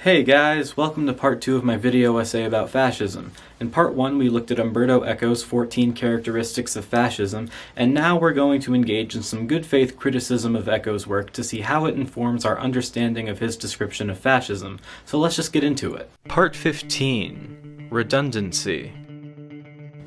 Hey guys, welcome to part 2 of my video essay about fascism. In part 1 we looked at Umberto Eco's 14 characteristics of fascism, and now we're going to engage in some good faith criticism of Eco's work to see how it informs our understanding of his description of fascism. So let's just get into it. Part 15. Redundancy.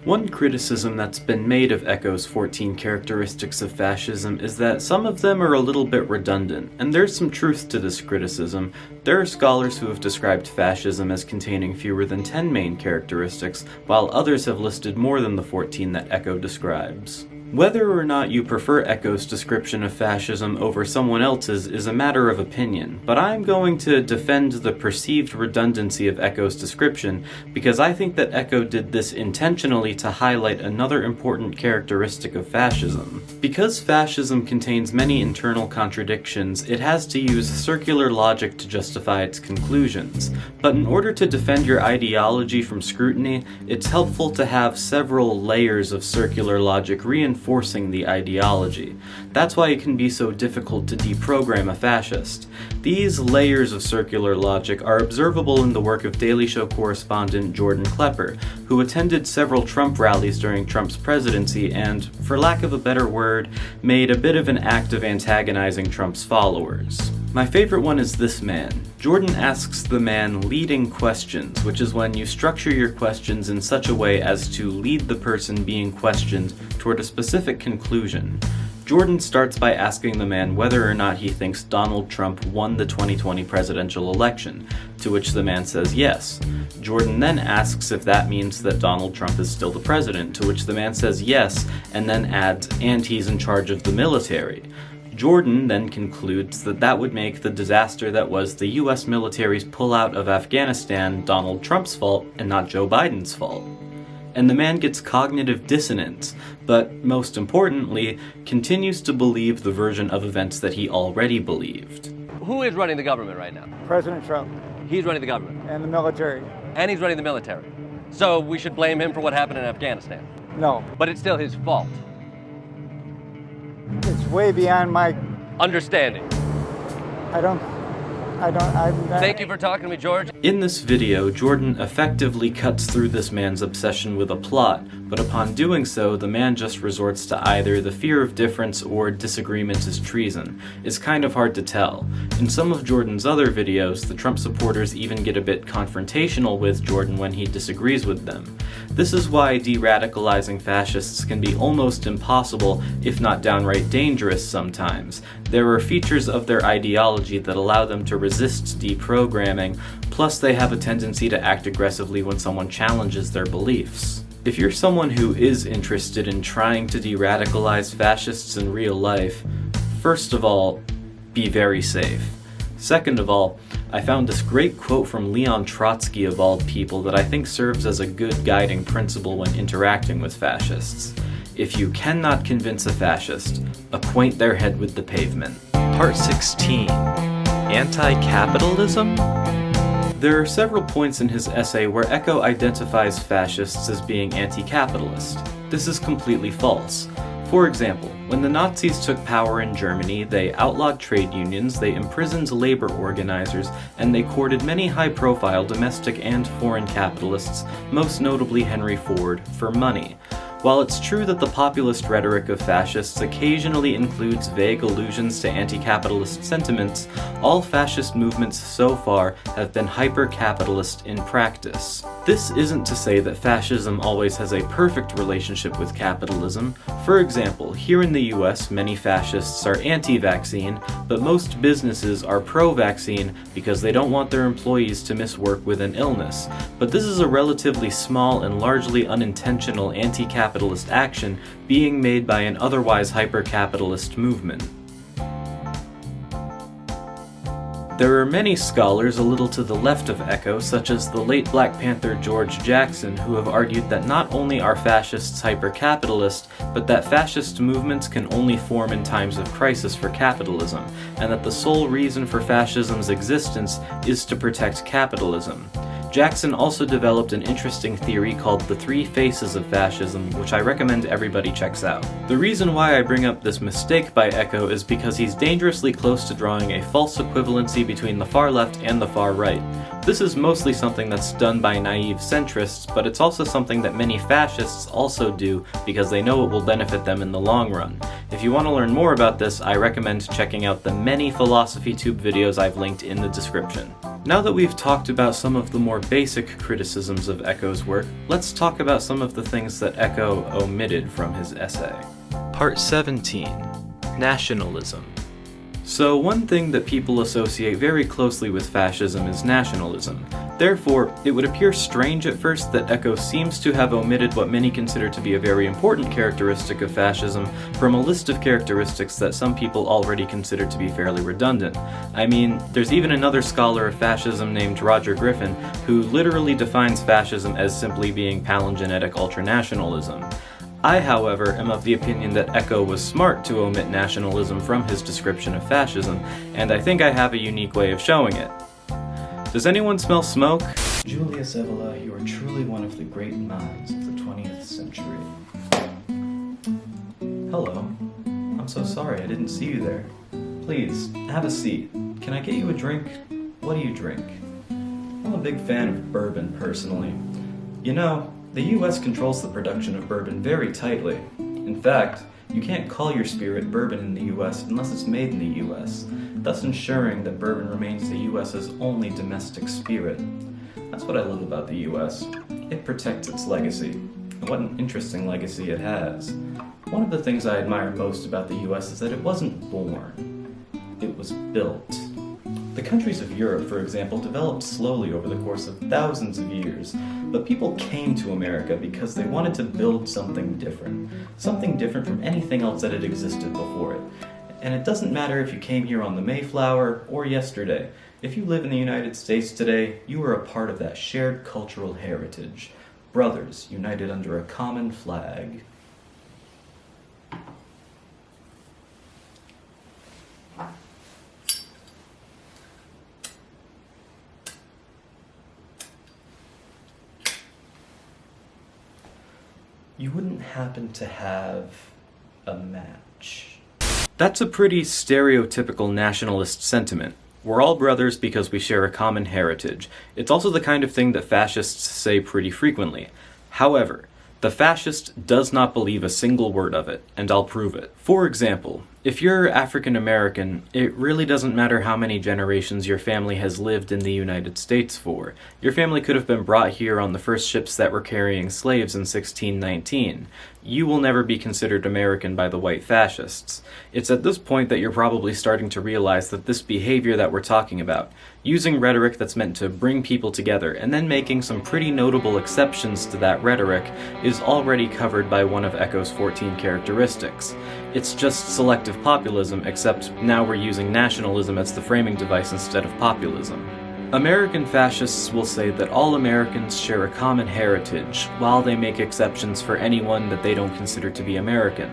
One criticism that's been made of Eco's 14 characteristics of fascism is that some of them are a little bit redundant, and there's some truth to this criticism. There are scholars who have described fascism as containing fewer than 10 main characteristics, while others have listed more than the 14 that Eco describes. Whether or not you prefer Eco's description of fascism over someone else's is a matter of opinion, but I'm going to defend the perceived redundancy of Eco's description because I think that Eco did this intentionally to highlight another important characteristic of fascism. Because fascism contains many internal contradictions, it has to use circular logic to justify its conclusions, but in order to defend your ideology from scrutiny, it's helpful to have several layers of circular logic reinforcing the ideology. That's why it can be so difficult to deprogram a fascist. These layers of circular logic are observable in the work of Daily Show correspondent Jordan Klepper, who attended several Trump rallies during Trump's presidency and, for lack of a better word, made a bit of an act of antagonizing Trump's followers. My favorite one is this man. Jordan asks the man leading questions, which is when you structure your questions in such a way as to lead the person being questioned toward a specific conclusion. Jordan starts by asking the man whether or not he thinks Donald Trump won the 2020 presidential election, to which the man says yes. Jordan then asks if that means that Donald Trump is still the president, to which the man says yes, and then adds, and he's in charge of the military. Jordan then concludes that that would make the disaster that was the US military's pullout of Afghanistan Donald Trump's fault and not Joe Biden's fault. And the man gets cognitive dissonance, but most importantly, continues to believe the version of events that he already believed. Who is running the government right now? President Trump. He's running the government. And the military. And he's running the military. So we should blame him for what happened in Afghanistan. No. But it's still his fault. It's way beyond my understanding. Thank you for talking to me, George. In this video, Jordan effectively cuts through this man's obsession with a plot, but upon doing so, the man just resorts to either the fear of difference or disagreement is treason. It's kind of hard to tell. In some of Jordan's other videos, the Trump supporters even get a bit confrontational with Jordan when he disagrees with them. This is why de-radicalizing fascists can be almost impossible, if not downright dangerous sometimes. There are features of their ideology that allow them to resist deprogramming, plus they have a tendency to act aggressively when someone challenges their beliefs. If you're someone who is interested in trying to de-radicalize fascists in real life, first of all, be very safe. Second of all, I found this great quote from Leon Trotsky of all people that I think serves as a good guiding principle when interacting with fascists. If you cannot convince a fascist, acquaint their head with the pavement. Part 16. Anticapitalism? There are several points in his essay where Eco identifies fascists as being anti-capitalist. This is completely false. For example, when the Nazis took power in Germany, they outlawed trade unions, they imprisoned labor organizers, and they courted many high-profile domestic and foreign capitalists, most notably Henry Ford, for money. While it's true that the populist rhetoric of fascists occasionally includes vague allusions to anti-capitalist sentiments, all fascist movements so far have been hyper-capitalist in practice. This isn't to say that fascism always has a perfect relationship with capitalism. For example, here in the US, many fascists are anti-vaccine, but most businesses are pro-vaccine because they don't want their employees to miss work with an illness. But this is a relatively small and largely unintentional anti-capitalist action being made by an otherwise hyper-capitalist movement. There are many scholars a little to the left of Eco, such as the late Black Panther George Jackson, who have argued that not only are fascists hyper-capitalist, but that fascist movements can only form in times of crisis for capitalism, and that the sole reason for fascism's existence is to protect capitalism. Jackson also developed an interesting theory called the 3 Faces of Fascism, which I recommend everybody checks out. The reason why I bring up this mistake by Eco is because he's dangerously close to drawing a false equivalency between the far left and the far right. This is mostly something that's done by naive centrists, but it's also something that many fascists also do because they know it will benefit them in the long run. If you want to learn more about this, I recommend checking out the many PhilosophyTube videos I've linked in the description. Now that we've talked about some of the more basic criticisms of Eco's work, let's talk about some of the things that Eco omitted from his essay. Part 17. Nationalism. So one thing that people associate very closely with fascism is nationalism. Therefore, it would appear strange at first that Eco seems to have omitted what many consider to be a very important characteristic of fascism from a list of characteristics that some people already consider to be fairly redundant. I mean, there's even another scholar of fascism named Roger Griffin who literally defines fascism as simply being palingenetic ultranationalism. I, however, am of the opinion that Eco was smart to omit nationalism from his description of fascism, and I think I have a unique way of showing it. Does anyone smell smoke? Julius Evola, you are truly one of the great minds of the 20th century. Hello. I'm so sorry I didn't see you there. Please, have a seat. Can I get you a drink? What do you drink? I'm a big fan of bourbon, personally. You know, the US controls the production of bourbon very tightly. In fact, you can't call your spirit bourbon in the US unless it's made in the US, thus ensuring that bourbon remains the US's only domestic spirit. That's what I love about the US. It protects its legacy. And what an interesting legacy it has. One of the things I admire most about the US is that it wasn't born. It was built. The countries of Europe, for example, developed slowly over the course of thousands of years, but people came to America because they wanted to build something different from anything else that had existed before it. And it doesn't matter if you came here on the Mayflower or yesterday. If you live in the United States today, you are a part of that shared cultural heritage. Brothers united under a common flag. You wouldn't happen to have a match. That's a pretty stereotypical nationalist sentiment. We're all brothers because we share a common heritage. It's also the kind of thing that fascists say pretty frequently. However, the fascist does not believe a single word of it, and I'll prove it. For example, if you're African American, it really doesn't matter how many generations your family has lived in the United States for. Your family could have been brought here on the first ships that were carrying slaves in 1619. You will never be considered American by the white fascists. It's at this point that you're probably starting to realize that this behavior that we're talking about, using rhetoric that's meant to bring people together and then making some pretty notable exceptions to that rhetoric, is already covered by one of Eco's 14 characteristics. It's just selective populism, except now we're using nationalism as the framing device instead of populism. American fascists will say that all Americans share a common heritage, while they make exceptions for anyone that they don't consider to be American.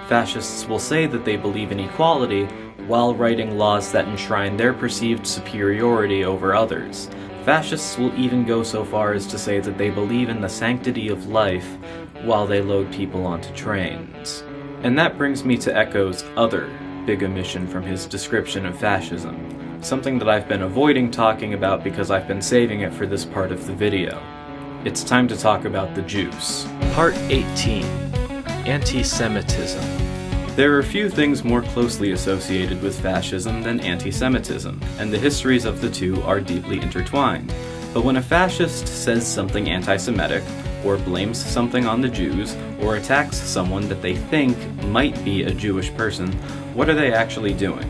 Fascists will say that they believe in equality, while writing laws that enshrine their perceived superiority over others. Fascists will even go so far as to say that they believe in the sanctity of life, while they load people onto trains. And that brings me to Eco's other big omission from his description of fascism, something that I've been avoiding talking about because I've been saving it for this part of the video. It's time to talk about the juice. Part 18. Antisemitism. There are few things more closely associated with fascism than anti-Semitism, and the histories of the two are deeply intertwined. But when a fascist says something anti-Semitic, or blames something on the Jews, or attacks someone that they think might be a Jewish person, what are they actually doing?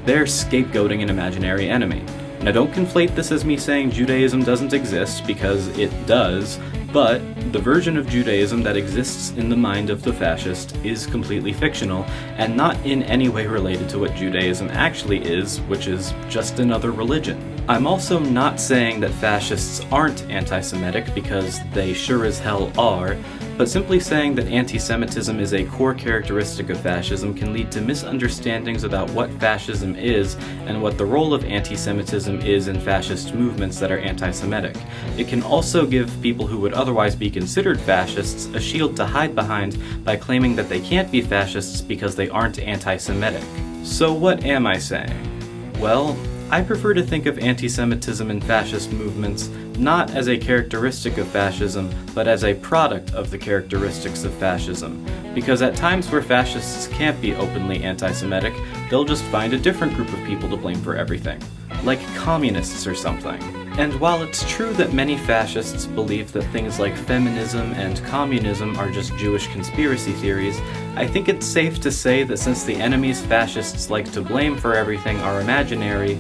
They're scapegoating an imaginary enemy. Now don't conflate this as me saying Judaism doesn't exist, because it does, but the version of Judaism that exists in the mind of the fascist is completely fictional, and not in any way related to what Judaism actually is, which is just another religion. I'm also not saying that fascists aren't anti-Semitic, because they sure as hell are, but simply saying that anti-Semitism is a core characteristic of fascism can lead to misunderstandings about what fascism is and what the role of anti-Semitism is in fascist movements that are anti-Semitic. It can also give people who would otherwise be considered fascists a shield to hide behind by claiming that they can't be fascists because they aren't anti-Semitic. So what am I saying? Well, I prefer to think of anti-Semitism and fascist movements not as a characteristic of fascism, but as a product of the characteristics of fascism. Because at times where fascists can't be openly anti-Semitic, they'll just find a different group of people to blame for everything. Like communists or something. And while it's true that many fascists believe that things like feminism and communism are just Jewish conspiracy theories, I think it's safe to say that since the enemies fascists like to blame for everything are imaginary,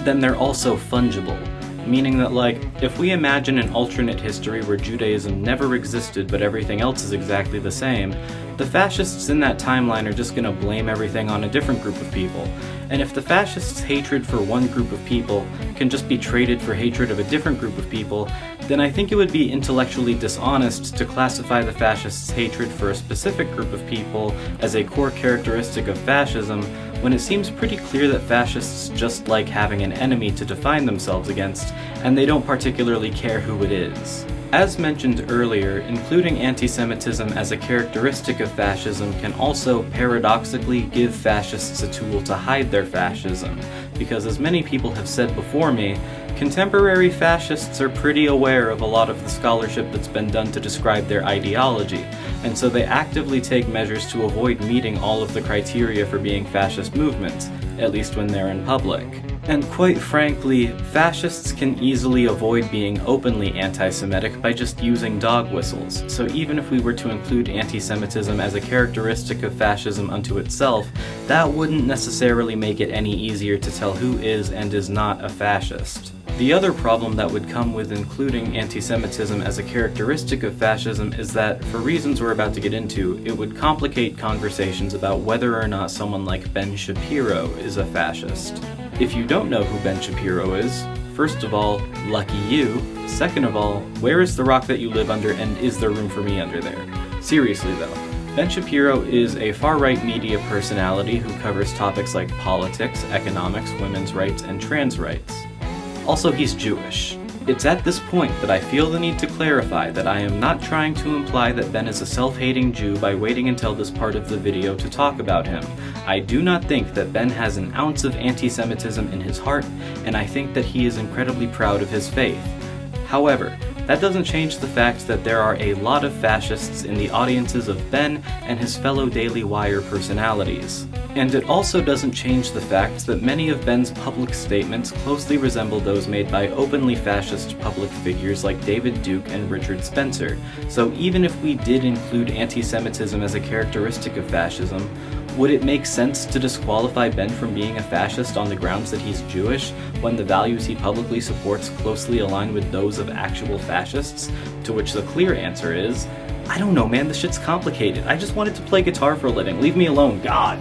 then they're also fungible. Meaning that, like, if we imagine an alternate history where Judaism never existed but everything else is exactly the same, the fascists in that timeline are just gonna blame everything on a different group of people. And if the fascists' hatred for one group of people can just be traded for hatred of a different group of people, then I think it would be intellectually dishonest to classify the fascists' hatred for a specific group of people as a core characteristic of fascism, when it seems pretty clear that fascists just like having an enemy to define themselves against, and they don't particularly care who it is. As mentioned earlier, including anti-Semitism as a characteristic of fascism can also paradoxically give fascists a tool to hide their fascism, because as many people have said before me, contemporary fascists are pretty aware of a lot of the scholarship that's been done to describe their ideology, and so they actively take measures to avoid meeting all of the criteria for being fascist movements, at least when they're in public. And quite frankly, fascists can easily avoid being openly anti-Semitic by just using dog whistles, so even if we were to include anti-Semitism as a characteristic of fascism unto itself, that wouldn't necessarily make it any easier to tell who is and is not a fascist. The other problem that would come with including anti-Semitism as a characteristic of fascism is that, for reasons we're about to get into, it would complicate conversations about whether or not someone like Ben Shapiro is a fascist. If you don't know who Ben Shapiro is, first of all, lucky you. Second of all, where is the rock that you live under, and is there room for me under there? Seriously though, Ben Shapiro is a far-right media personality who covers topics like politics, economics, women's rights, and trans rights. Also, he's Jewish. It's at this point that I feel the need to clarify that I am not trying to imply that Ben is a self-hating Jew by waiting until this part of the video to talk about him. I do not think that Ben has an ounce of anti-Semitism in his heart, and I think that he is incredibly proud of his faith. However, that doesn't change the fact that there are a lot of fascists in the audiences of Ben and his fellow Daily Wire personalities. And it also doesn't change the fact that many of Ben's public statements closely resemble those made by openly fascist public figures like David Duke and Richard Spencer. So even if we did include anti-Semitism as a characteristic of fascism, would it make sense to disqualify Ben from being a fascist on the grounds that he's Jewish, when the values he publicly supports closely align with those of actual fascists? To which the clear answer is, I don't know man, this shit's complicated. I just wanted to play guitar for a living, leave me alone, God!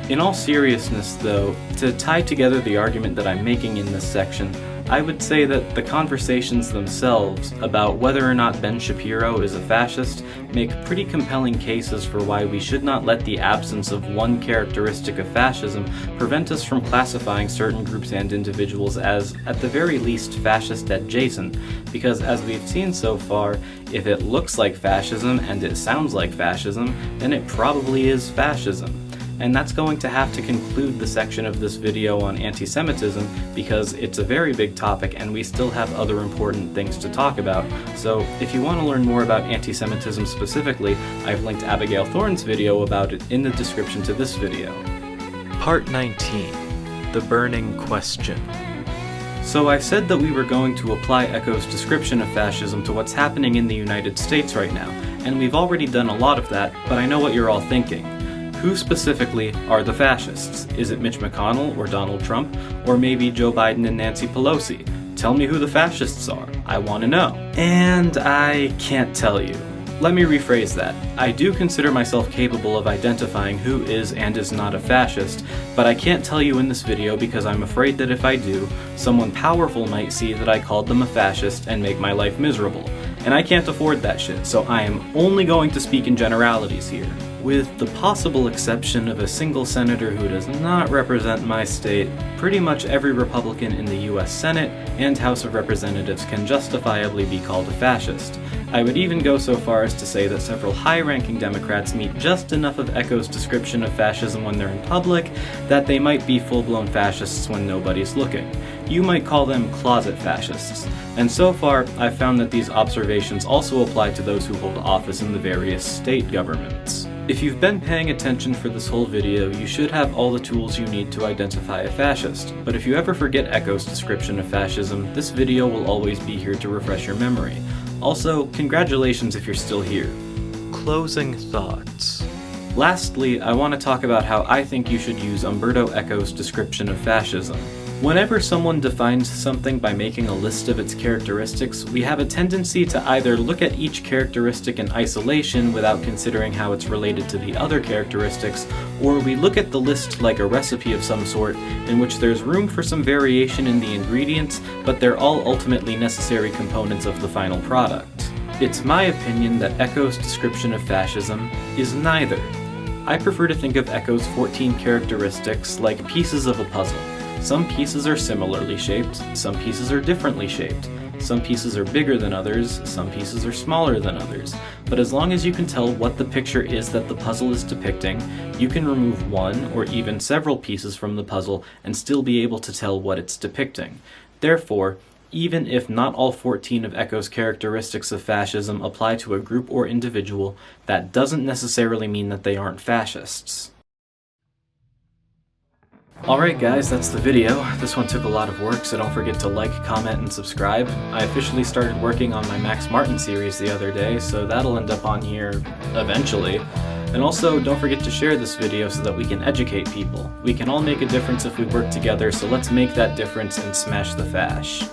In all seriousness though, to tie together the argument that I'm making in this section, I would say that the conversations themselves about whether or not Ben Shapiro is a fascist make pretty compelling cases for why we should not let the absence of one characteristic of fascism prevent us from classifying certain groups and individuals as, at the very least, fascist adjacent, because as we've seen so far, if it looks like fascism and it sounds like fascism, then it probably is fascism. And that's going to have to conclude the section of this video on anti-Semitism because it's a very big topic and we still have other important things to talk about. So if you want to learn more about anti-Semitism specifically, I've linked Abigail Thorn's video about it in the description to this video. Part 19. The Burning Question. So I said that we were going to apply Echo's description of fascism to what's happening in the United States right now, and we've already done a lot of that, but I know what you're all thinking. Who specifically are the fascists? Is it Mitch McConnell or Donald Trump? Or maybe Joe Biden and Nancy Pelosi? Tell me who the fascists are. I want to know. And I can't tell you. Let me rephrase that. I do consider myself capable of identifying who is and is not a fascist, but I can't tell you in this video because I'm afraid that if I do, someone powerful might see that I called them a fascist and make my life miserable. And I can't afford that shit, so I am only going to speak in generalities here. With the possible exception of a single senator who does not represent my state, pretty much every Republican in the US Senate and House of Representatives can justifiably be called a fascist. I would even go so far as to say that several high-ranking Democrats meet just enough of Echo's description of fascism when they're in public that they might be full-blown fascists when nobody's looking. You might call them closet fascists. And so far, I've found that these observations also apply to those who hold office in the various state governments. If you've been paying attention for this whole video, you should have all the tools you need to identify a fascist. But if you ever forget Echo's description of fascism, this video will always be here to refresh your memory. Also, congratulations if you're still here. Closing thoughts. Lastly, I want to talk about how I think you should use Umberto Eco's description of fascism. Whenever someone defines something by making a list of its characteristics, we have a tendency to either look at each characteristic in isolation without considering how it's related to the other characteristics, or we look at the list like a recipe of some sort, in which there's room for some variation in the ingredients, but they're all ultimately necessary components of the final product. It's my opinion that Eco's description of fascism is neither. I prefer to think of Eco's 14 characteristics like pieces of a puzzle. Some pieces are similarly shaped, some pieces are differently shaped. Some pieces are bigger than others, some pieces are smaller than others. But as long as you can tell what the picture is that the puzzle is depicting, you can remove one or even several pieces from the puzzle and still be able to tell what it's depicting. Therefore, even if not all 14 of Eco's characteristics of fascism apply to a group or individual, that doesn't necessarily mean that they aren't fascists. Alright guys, that's the video. This one took a lot of work, so don't forget to like, comment, and subscribe. I officially started working on my Max Martin series the other day, so that'll end up on here eventually. And also, don't forget to share this video so that we can educate people. We can all make a difference if we work together, so let's make that difference and smash the fash.